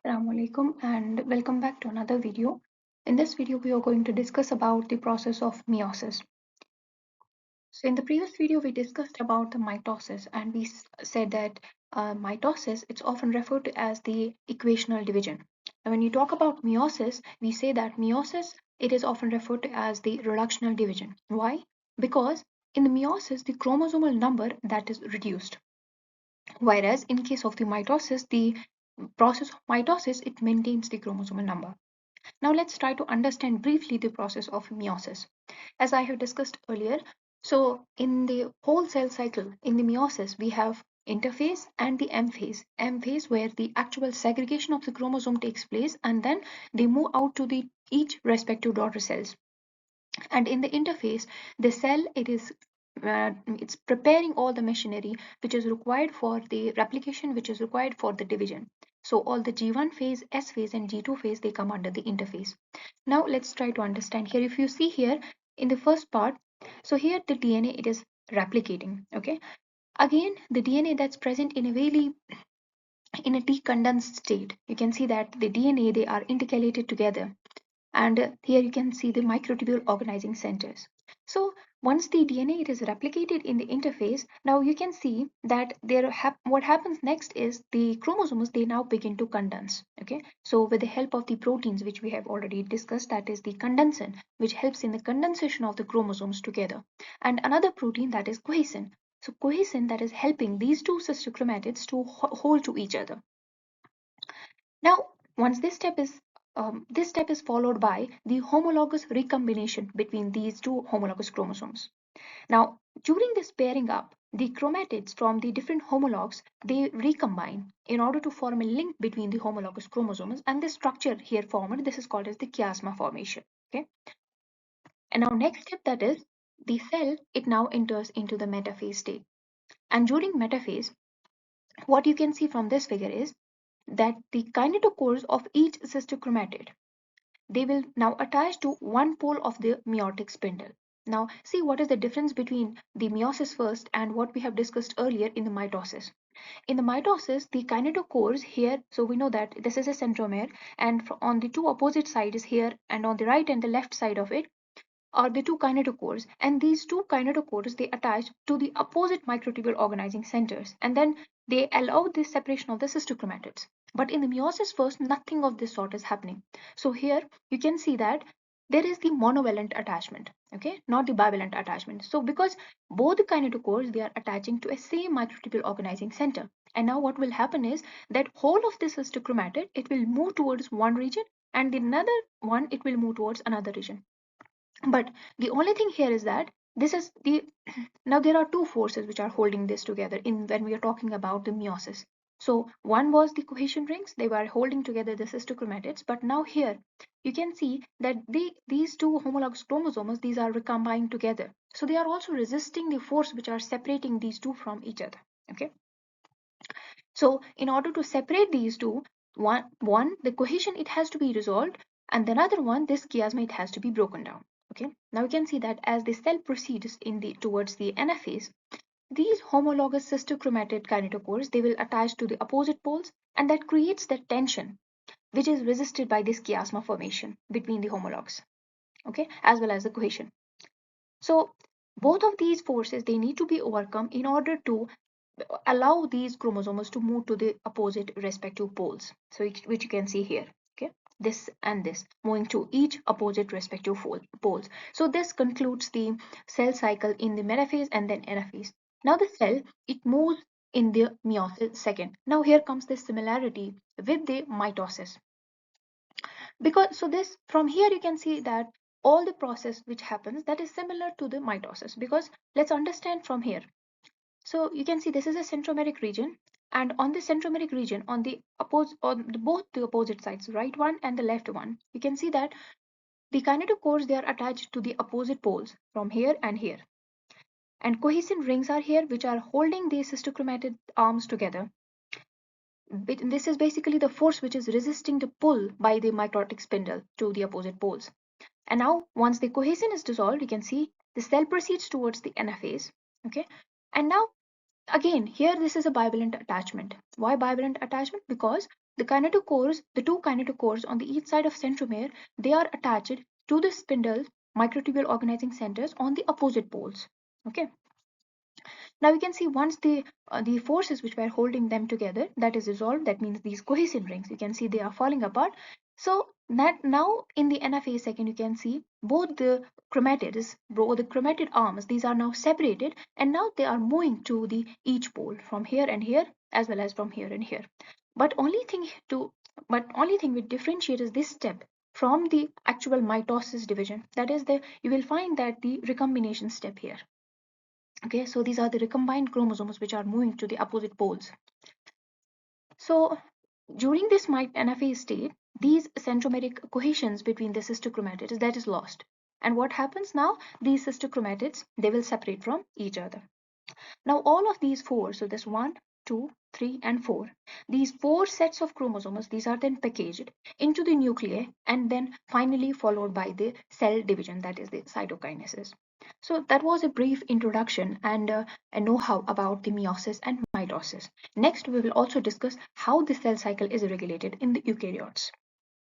Assalamu alaikum and welcome back to another video. In this video, we are going to discuss about the process of meiosis. So in the previous video, we discussed about the mitosis and we said that mitosis, it's often referred to as the equational division. And when you talk about meiosis, we say that meiosis, it is often referred to as the reductional division. Why? Because in the meiosis, the chromosomal number that is reduced. Whereas in case of the mitosis, the process of mitosis, it maintains the chromosomal number. Now let's try to understand briefly the process of meiosis. As I have discussed earlier, so in the whole cell cycle, in the meiosis, we have interphase and the M phase. M phase where the actual segregation of the chromosome takes place and then they move out to the each respective daughter cells. And in the interphase, the cell, it's preparing all the machinery which is required for the replication, which is required for the division. So all the G1 phase, S phase, and G2 phase, they come under the interphase. Now let's try to understand here. If you see here in the first part, so here the DNA, it is replicating. Okay. Again, the DNA that's present in a really in a decondensed state. You can see that the DNA, they are intercalated together, and here you can see the microtubule organizing centers. So once the DNA it is replicated in the interphase, now you can see that what happens next is the chromosomes, they now begin to condense. Okay, so with the help of the proteins which we have already discussed, that is the condensin, which helps in the condensation of the chromosomes together, and another protein, that is cohesin. So cohesin, that is helping these two sister chromatids to hold to each other. Now, once this step is followed by the homologous recombination between these two homologous chromosomes. Now, during this pairing up, the chromatids from the different homologs, they recombine in order to form a link between the homologous chromosomes, and this structure here formed, this is called as the chiasma formation. Okay, and now next step, that is the cell, it now enters into the metaphase state. And during metaphase, what you can see from this figure is that the kinetochores of each sister chromatid, they will now attach to one pole of the meiotic spindle. Now see what is the difference between the meiosis first and what we have discussed earlier in the mitosis. In the mitosis, the kinetochores here, so we know that this is a centromere, and on the two opposite sides here and on the right and the left side of it are the two kinetochores, and these two kinetochores, they attach to the opposite microtubule organizing centers, and then they allow this separation of the sister chromatids. But in the meiosis first, nothing of this sort is happening. So here you can see that there is the monovalent attachment, okay, not the bivalent attachment. So because both the kinetochores, they are attaching to a same microtubule organizing center, and now what will happen is that whole of this sister chromatid, it will move towards one region, and the another one, it will move towards another region. But the only thing here is that this is the now there are two forces which are holding this together in when we are talking about the meiosis. So one was the cohesion rings, they were holding together the sister chromatids, but now here you can see that these two homologous chromosomes, these are recombined together, so they are also resisting the force which are separating these two from each other. Okay, so in order to separate these two, one the cohesion, it has to be resolved, and another one, this chiasma, it has to be broken down. Okay, now you can see that as the cell proceeds towards the anaphase, these homologous sister chromatid kinetochores, they will attach to the opposite poles, and that creates that tension which is resisted by this chiasma formation between the homologs, okay, as well as the cohesion. So both of these forces, they need to be overcome in order to allow these chromosomes to move to the opposite respective poles, so which you can see here. Okay, this and this moving to each opposite respective poles. So this concludes the cell cycle in the metaphase and then anaphase. Now the cell, it moves in the meiosis second. Now here comes the similarity with the mitosis, because so this from here you can see that all the process which happens, that is similar to the mitosis, because let's understand from here. So you can see this is a centromeric region, and on the centromeric region, on the both the opposite sides, right one and the left one, you can see that the kinetochores, they are attached to the opposite poles from here and here, and cohesin rings are here which are holding these sister chromatid arms together. This is basically the force which is resisting the pull by the mitotic spindle to the opposite poles. And now once the cohesin is dissolved, you can see the cell proceeds towards the anaphase. Okay, and now again here this is a bivalent attachment. Why bivalent attachment? Because the kinetochores, the two kinetochores on the each side of centromere, they are attached to the spindle microtubule organizing centers on the opposite poles. Okay. Now you can see once the forces which were holding them together, that is dissolved, that means these cohesin rings, you can see they are falling apart. So that now in the NFA second, you can see both the chromatids, the chromatid arms, these are now separated, and now they are moving to the each pole from here and here, as well as from here and here. But only thing which differentiates this step from the actual mitosis division, that is you will find that the recombination step here. Okay, so these are the recombined chromosomes which are moving to the opposite poles. So during this NFA state, these centromeric cohesions between the sister chromatids, that is lost. And what happens now? These sister chromatids, they will separate from each other. Now all of these four, so this 1, 2, 3, and 4, these four sets of chromosomes, these are then packaged into the nuclei and then finally followed by the cell division, that is the cytokinesis. So that was a brief introduction and a know-how about the meiosis and mitosis. Next, we will also discuss how the cell cycle is regulated in the eukaryotes.